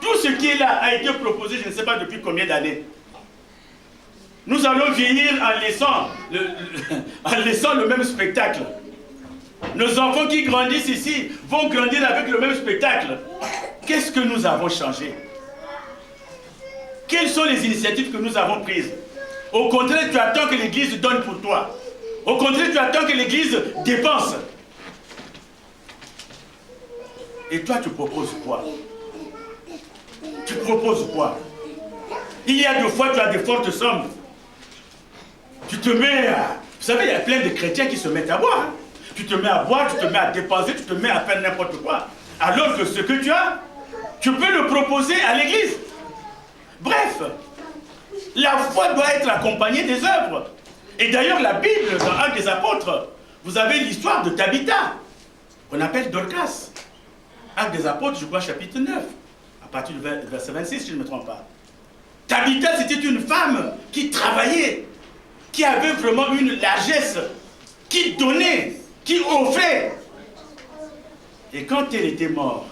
Tout ce qui est là a été proposé, je ne sais pas depuis combien d'années. Nous allons vieillir en laissant le même spectacle. Nos enfants qui grandissent ici vont grandir avec le même spectacle. Qu'est-ce que nous avons changé? Quelles sont les initiatives que nous avons prises? Au contraire, tu attends que l'Église donne pour toi. Au contraire, tu attends que l'Église dépense. Et toi, tu proposes quoi? Tu proposes quoi? Il y a des fois, tu as des fortes sommes. Tu te mets à... Vous savez, il y a plein de chrétiens qui se mettent à boire. Hein? Tu te mets à boire, tu te mets à dépenser, tu te mets à faire n'importe quoi. Alors que ce que tu as, tu peux le proposer à l'Église. Bref, la foi doit être accompagnée des œuvres. Et d'ailleurs, la Bible, dans Actes des Apôtres, vous avez l'histoire de Tabitha, qu'on appelle Dorcas. Actes des Apôtres, je crois, chapitre 9, à partir du verset 26, si je ne me trompe pas. Tabitha, c'était une femme qui travaillait, qui avait vraiment une largesse, qui donnait, qui offrait. Et quand elle était morte,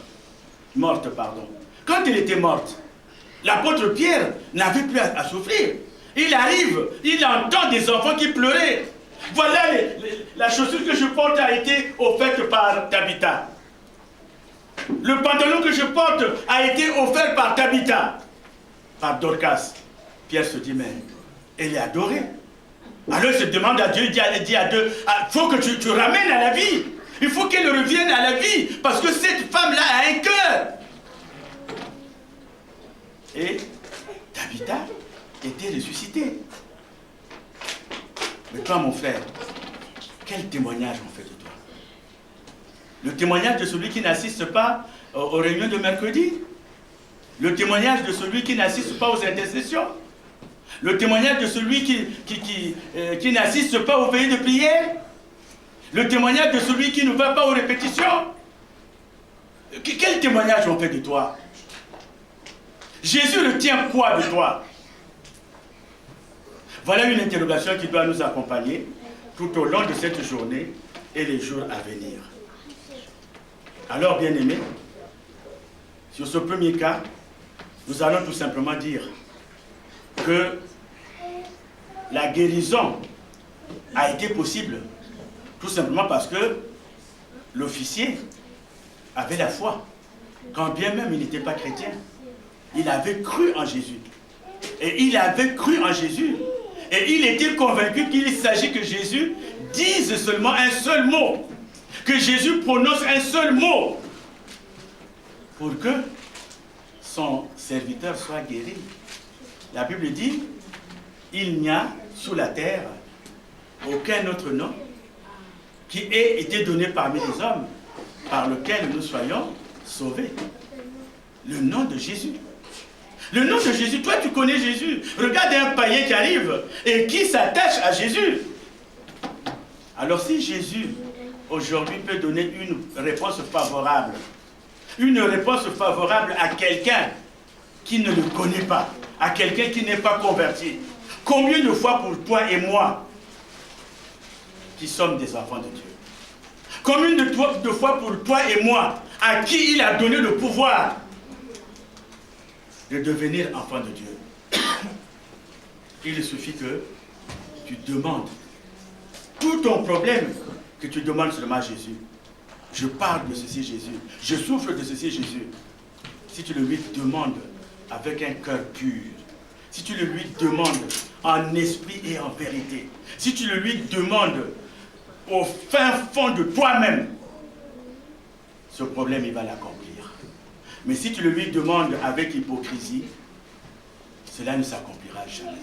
quand elle était morte, l'apôtre Pierre n'avait plus à souffrir. Il arrive, il entend des enfants qui pleuraient. Voilà, la chaussure que je porte a été offerte par Tabitha. Le pantalon que je porte a été offert par Tabitha, par Dorcas. Pierre se dit, mais elle est adorée. Alors il se demande à Dieu, il dit à Dieu, il faut que tu ramènes à la vie. Il faut qu'elle revienne à la vie, parce que cette femme-là a un cœur. Et Tabitha était ressuscitée. Mais toi, mon frère, quel témoignage on fait de toi? Le témoignage de celui qui n'assiste pas aux réunions de mercredi? Le témoignage de celui qui n'assiste pas aux intercessions? Le témoignage de celui qui n'assiste pas aux veillées de prière? Le témoignage de celui qui ne va pas aux répétitions? Quel témoignage on fait de toi? Jésus retient quoi de toi? Voilà une interrogation qui doit nous accompagner tout au long de cette journée et les jours à venir. Alors, bien-aimés, sur ce premier cas, nous allons tout simplement dire que la guérison a été possible tout simplement parce que l'officier avait la foi. Quand bien même il n'était pas chrétien, il avait cru en Jésus. Et il avait cru en Jésus. Et il était convaincu qu'il s'agit que Jésus dise seulement un seul mot. Que Jésus prononce un seul mot. Pour que son serviteur soit guéri. La Bible dit, il n'y a sous la terre aucun autre nom qui ait été donné parmi les hommes par lequel nous soyons sauvés. Le nom de Jésus. Le nom de Jésus, toi tu connais Jésus. Regarde un païen qui arrive et qui s'attache à Jésus. Alors si Jésus aujourd'hui peut donner une réponse favorable à quelqu'un qui ne le connaît pas, à quelqu'un qui n'est pas converti, combien de fois pour toi et moi qui sommes des enfants de Dieu? Combien de fois pour toi et moi à qui il a donné le pouvoir de devenir enfant de Dieu? Il suffit que tu demandes tout ton problème, que tu demandes seulement à Jésus. Je parle de ceci, Jésus. Je souffre de ceci, Jésus. Si tu le lui demandes avec un cœur pur, si tu le lui demandes en esprit et en vérité, si tu le lui demandes au fin fond de toi-même, ce problème, il va l'accomplir. Mais si tu le lui demandes avec hypocrisie, cela ne s'accomplira jamais.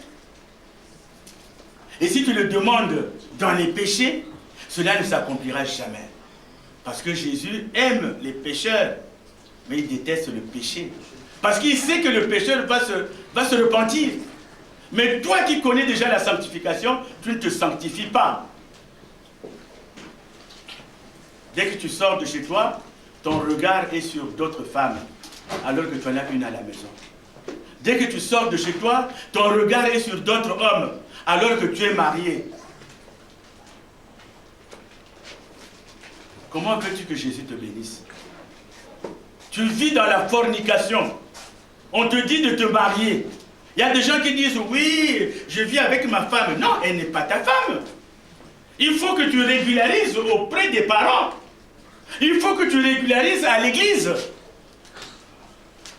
Et si tu le demandes dans les péchés, cela ne s'accomplira jamais. Parce que Jésus aime les pécheurs, mais il déteste le péché. Parce qu'il sait que le pécheur va se repentir. Mais toi qui connais déjà la sanctification, tu ne te sanctifies pas. Dès que tu sors de chez toi, ton regard est sur d'autres femmes, alors que tu en as une à la maison. Dès que tu sors de chez toi, ton regard est sur d'autres hommes, alors que tu es marié. Comment veux-tu que Jésus te bénisse? Tu vis dans la fornication. On te dit de te marier. Il y a des gens qui disent, oui, je vis avec ma femme. Non, elle n'est pas ta femme. Il faut que tu régularises auprès des parents. Il faut que tu régularises à l'église.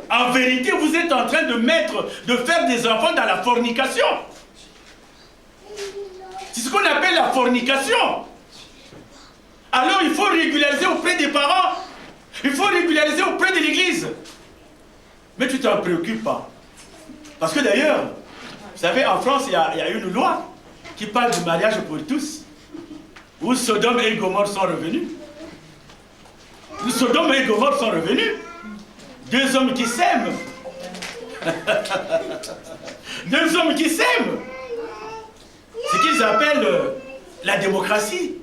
En vérité, vous êtes en train de faire des enfants dans la fornication. C'est ce qu'on appelle la fornication. Alors il faut régulariser auprès des parents. Il faut régulariser auprès de l'église. Mais tu t'en préoccupes pas. Parce que d'ailleurs, vous savez, en France, il y a une loi qui parle du mariage pour tous. Où Sodome et Gomorrhe sont revenus. Où Sodome et Gomorrhe sont revenus. Deux hommes qui s'aiment. Deux hommes qui s'aiment. Ce qu'ils appellent la démocratie.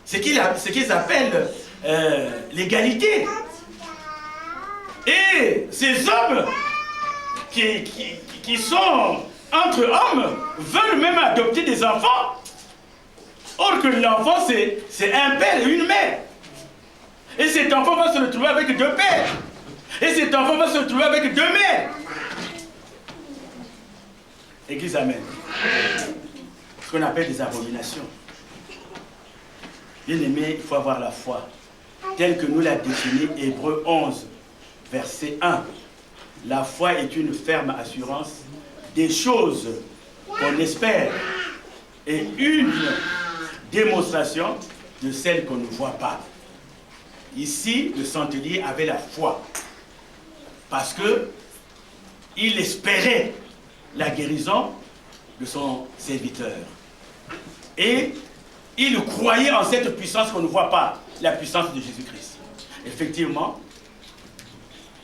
Ce qu'ils appellent l'égalité. Et ces hommes qui sont entre hommes veulent même adopter des enfants. Or que l'enfant, c'est un père et une mère. Et cet enfant va se retrouver avec deux pères. Et cet enfant va se retrouver avec deux mères. Église, amen. Ce qu'on appelle des abominations. Bien aimé, il faut avoir la foi. Telle que nous l'a définie Hébreux 11, verset 1. La foi est une ferme assurance des choses qu'on espère et une démonstration de celles qu'on ne voit pas. Ici, le centenier avait la foi parce qu'il espérait la guérison de son serviteur. Et il croyait en cette puissance qu'on ne voit pas, la puissance de Jésus-Christ. Effectivement,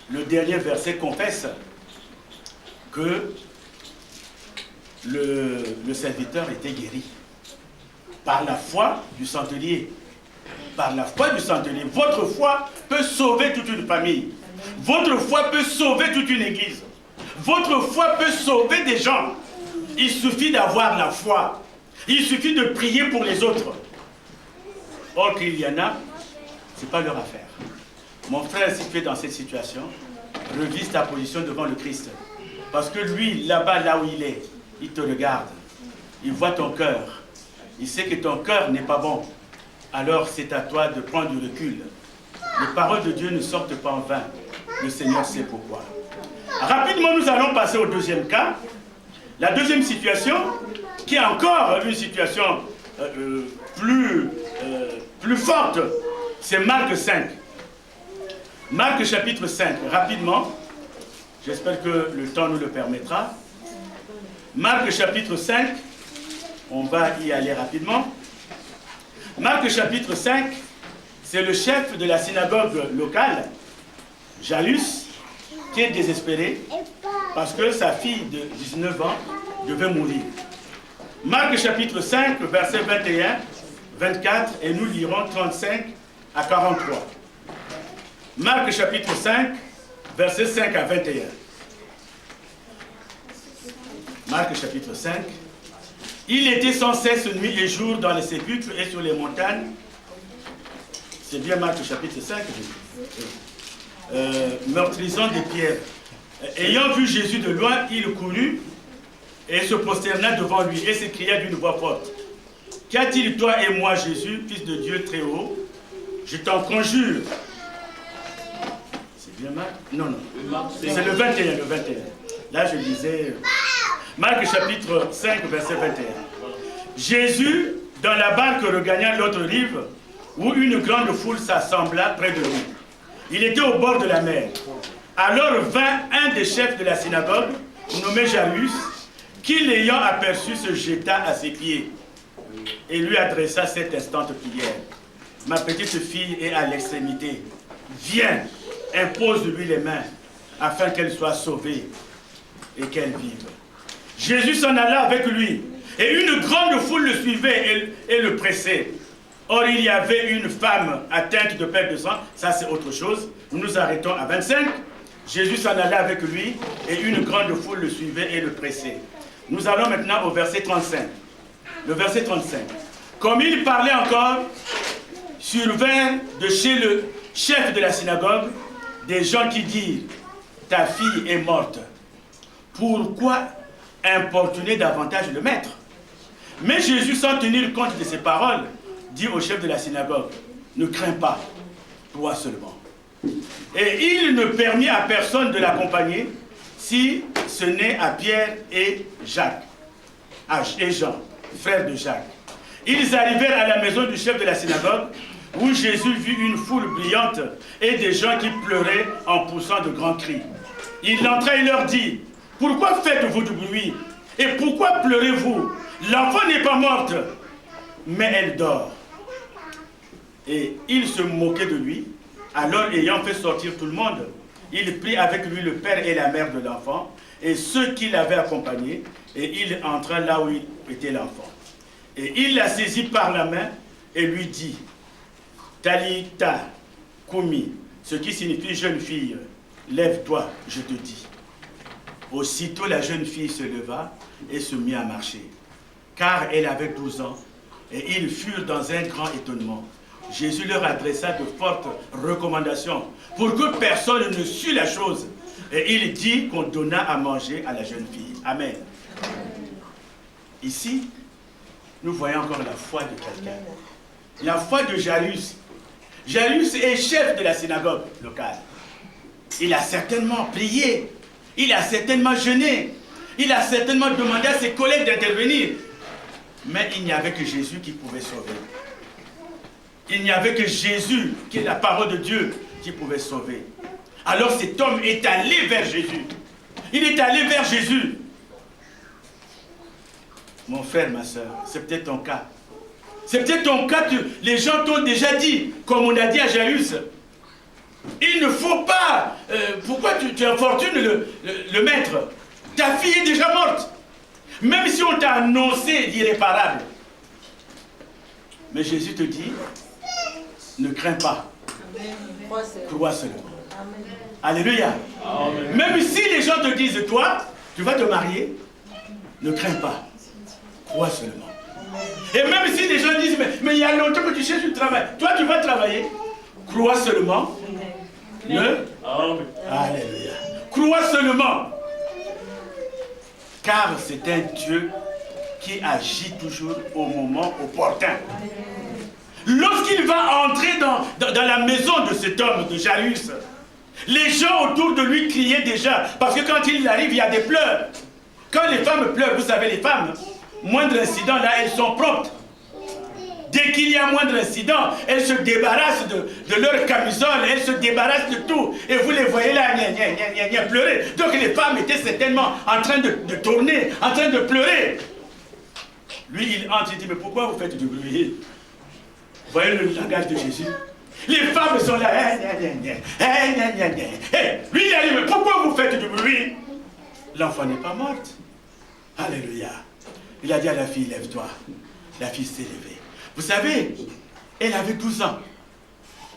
le dernier verset confesse que le serviteur était guéri par la foi du centenier. Par la foi du centenier. Votre foi peut sauver toute une famille. Votre foi peut sauver toute une église. Votre foi peut sauver des gens. Il suffit d'avoir la foi. Il suffit de prier pour les autres. Or qu'il y en a, ce n'est pas leur affaire. Mon frère, si tu es dans cette situation, revise ta position devant le Christ. Parce que lui, là-bas, là où il est, il te regarde. Il voit ton cœur. Il sait que ton cœur n'est pas bon. Alors c'est à toi de prendre du recul. Les paroles de Dieu ne sortent pas en vain. Le Seigneur sait pourquoi. Rapidement, nous allons passer au deuxième cas. La deuxième situation, qui est encore une situation plus forte, c'est Marc 5. Marc chapitre 5, rapidement. J'espère que le temps nous le permettra. Marc chapitre 5, on va y aller rapidement. Marc chapitre 5, c'est le chef de la synagogue locale, Jairus, qui est désespéré parce que sa fille de 19 ans devait mourir. Marc chapitre 5, versets 21, 24, et nous lirons 35 à 43. Marc chapitre 5, versets 5 à 21. Marc chapitre 5. Il était sans cesse nuit et jour dans les sépulcres et sur les montagnes. C'est bien Marc chapitre 5. Meurtrisant des pierres. Ayant vu Jésus de loin, il courut et se prosterna devant lui et s'écria d'une voix forte. Qu'a-t-il toi et moi, Jésus, fils de Dieu très haut? Je t'en conjure. C'est bien Marc? Non, non. C'est le 21, le 21. Là, je disais... Marc chapitre 5, verset 21. Jésus, dans la barque, regagna l'autre rive, où une grande foule s'assembla près de lui. Il était au bord de la mer. Alors vint un des chefs de la synagogue, nommé Jairus, qui, l'ayant aperçu, se jeta à ses pieds et lui adressa cette instante prière. Ma petite fille est à l'extrémité. Viens, impose-lui les mains, afin qu'elle soit sauvée et qu'elle vive. Jésus s'en alla avec lui, et une grande foule le suivait et le pressait. Or, il y avait une femme atteinte de perte de sang, ça c'est autre chose. Nous nous arrêtons à 25. Jésus s'en alla avec lui, et une grande foule le suivait et le pressait. Nous allons maintenant au verset 35. Le verset 35. Comme il parlait encore, survinrent de chez le chef de la synagogue des gens qui dirent, ta fille est morte. pourquoi importuner davantage le maître? Mais Jésus, sans tenir compte de ses paroles, dit au chef de la synagogue, ne crains pas, toi seulement. Et il ne permit à personne de l'accompagner, si ce n'est à Pierre et Jacques, et Jean, frères de Jacques. Ils arrivèrent à la maison du chef de la synagogue, où Jésus vit une foule brillante et des gens qui pleuraient en poussant de grands cris. Il entra et leur dit, « Pourquoi faites-vous du bruit? Et pourquoi pleurez-vous? L'enfant n'est pas morte, mais elle dort. » Et il se moquait de lui. Alors, ayant fait sortir tout le monde, il prit avec lui le père et la mère de l'enfant et ceux qui l'avaient accompagné, et il entra là où était l'enfant. Et il la saisit par la main et lui dit, Talitha Kumi, ce qui signifie jeune fille, lève-toi, je te dis. Aussitôt la jeune fille se leva et se mit à marcher, car elle avait 12 ans, et ils furent dans un grand étonnement. Jésus leur adressa de fortes recommandations pour que personne ne sût la chose. Et il dit qu'on donna à manger à la jeune fille. Amen. Ici, nous voyons encore la foi de quelqu'un. La foi de Jairus. Jairus est chef de la synagogue locale. Il a certainement prié. Il a certainement jeûné. Il a certainement demandé à ses collègues d'intervenir. Mais il n'y avait que Jésus qui pouvait sauver. Il n'y avait que Jésus, qui est la parole de Dieu, qui pouvait sauver. Alors cet homme est allé vers Jésus. Il est allé vers Jésus. Mon frère, ma soeur, c'est peut-être ton cas. C'est peut-être ton cas que les gens t'ont déjà dit, comme on a dit à Jairus. Il ne faut pas... pourquoi tu infortunes le maître? Ta fille est déjà morte. Même si on t'a annoncé l'irréparable. Mais Jésus te dit, ne crains pas. Crois seulement. Alléluia. Amen. Même si les gens te disent, toi, tu vas te marier, ne crains pas. Crois seulement. Et même si les gens disent, mais il y a longtemps que tu cherches du travail, toi tu vas travailler, crois seulement. Ne. Alléluia. Crois seulement. Car c'est un Dieu qui agit toujours au moment opportun. Lorsqu'il va entrer dans la maison de cet homme, de Jairus, les gens autour de lui criaient déjà, parce que quand il arrive, il y a des pleurs. Quand les femmes pleurent, vous savez, les femmes, moindre incident, là, elles sont promptes. Dès qu'il y a moindre incident, elles se débarrassent de leur camisole, elles se débarrassent de tout. Et vous les voyez là, pleurer. Donc les femmes étaient certainement en train de tourner, en train de pleurer. Lui, il entre, il dit, mais pourquoi vous faites du bruit? Vous voyez le langage de Jésus? Les femmes sont là. Lui, il a dit, mais pourquoi vous faites du bruit? L'enfant n'est pas morte. Alléluia. Il a dit à la fille, lève-toi. La fille s'est levée. Vous savez, elle avait 12 ans.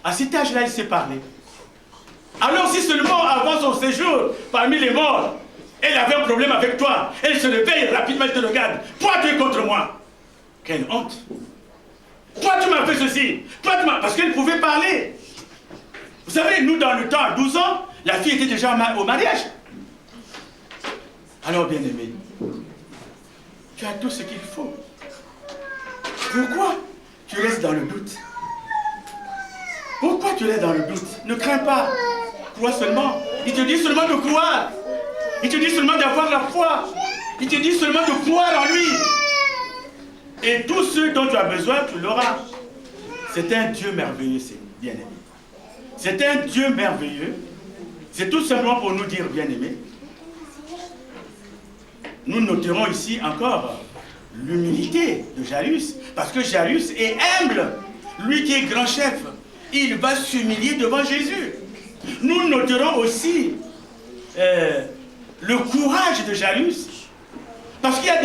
À cet âge-là, elle s'est parlé. Alors si seulement avant son séjour, parmi les morts, elle avait un problème avec toi, elle se réveille rapidement, elle te regarde. Toi, tu es contre moi. Quelle honte. Toi, tu m'as fait ceci. Toi, tu m'as... Parce qu'elle pouvait parler. Vous savez, nous, dans le temps, à 12 ans, la fille était déjà au mariage. Alors, bien-aimé, tu as tout ce qu'il faut. Pourquoi tu restes dans le doute? Pourquoi tu restes dans le doute? Ne crains pas. Crois seulement. Il te dit seulement de croire. Il te dit seulement d'avoir la foi. Il te dit seulement de croire en lui. Et tout ce dont tu as besoin, tu l'auras. C'est un Dieu merveilleux, bien-aimé. C'est un Dieu merveilleux. C'est tout simplement pour nous dire, bien-aimé. Nous noterons ici encore l'humilité de Jairus, parce que Jairus est humble. Lui qui est grand chef, il va s'humilier devant Jésus. Nous noterons aussi le courage de Jairus, parce qu'il y a des